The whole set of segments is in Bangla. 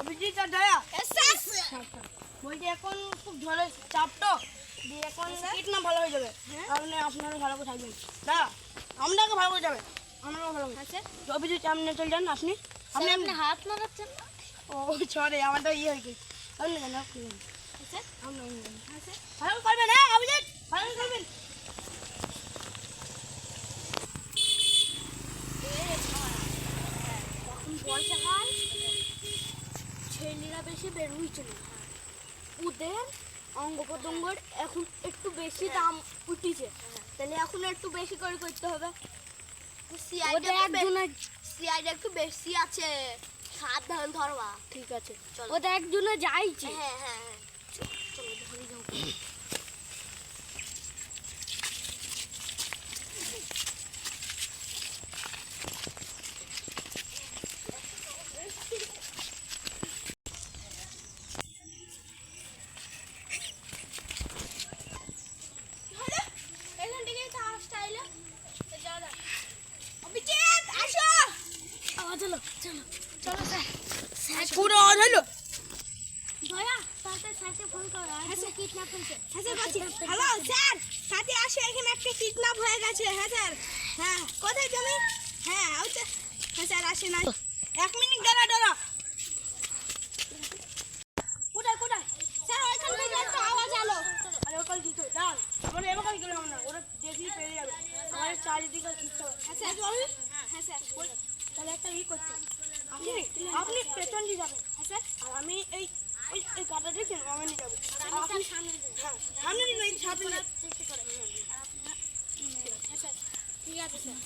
অভিজিৎ আর দয়া বলছি এখন খুব ঝড়ের চাপ তো দিয়ে এখন কিট না ভালো হয়ে যাবে তাহলে আপনারা ভালো করে থাকবেন দাদা আপনাকে ভালো করে যাবে আপনাকে ভালো করে আচ্ছা অভিজিৎ আপনি চলে যান আপনি আপনি আপনি হাত নাড়াচ্ছেন না ও ছড়ে আমারটা ইয়ে হয়ে গেছে আপনি জানেন আপনি আচ্ছা আপনি আচ্ছা ভালো করবেন হ্যাঁ অভিজিৎ ভালো করবেন পয়সা হয় ছেলেরা বেশি বেরোইছে না ওদের অঙ্গ প্রত্যঙ্গের এখন একটু বেশি দাম উঠেছে তাহলে এখন একটু বেশি করে করতে হবে সিআইডি একটু বেশি আছে সাবধান ধরবা ঠিক আছে ওদের একজনে যাইছে হ্যাঁ হ্যাঁ হ্যাঁ চলো ধরে যাও চলো চলো চলো স্যার পুরো অন হলো দয়া তাতে স্যারকে ফোন করো আর কিডন্যাপ হয়েছে হ্যালো স্যার সাথে আসো এখানে একটা কিডন্যাপ হয়ে গেছে হ্যাঁ স্যার হ্যাঁ কোথায় তুমি হ্যাঁ হ্যাঁ স্যার আসে না 1 মিনিট দাঁড়া কোথায় স্যার ওইখান থেকে একটা আওয়াজ এলো আরে ওখান দিত দাঁড়ান মানে এবার গেলাম না ওরা দেখলি পেয়ে যাবে আমাদের চারিদিকে খিচ্ছ হ্যাঁ স্যার হ্যাঁ স্যার তাহলে একটা করতে আপনি পেছন দিয়ে যাবেন হ্যাঁ স্যার আর আমি এই গাটা দেখছেন আমি নিয়ে যাবো আপনি সামনে হ্যাঁ সামনে দিন সামনে চেষ্টা করেন হ্যাঁ স্যার ঠিক আছে স্যার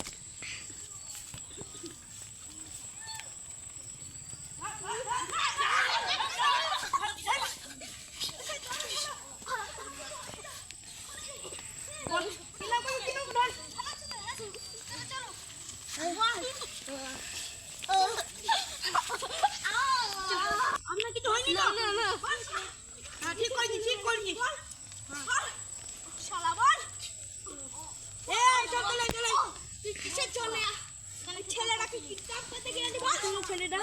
আপনার কিছু হয়নি না হ্যাঁ ঠিক করেছি শালা বল এই চলে তুই কিসের জন্য ছেলেটাকে কিডন্যাপ করতে গিয়ে ছেলেটা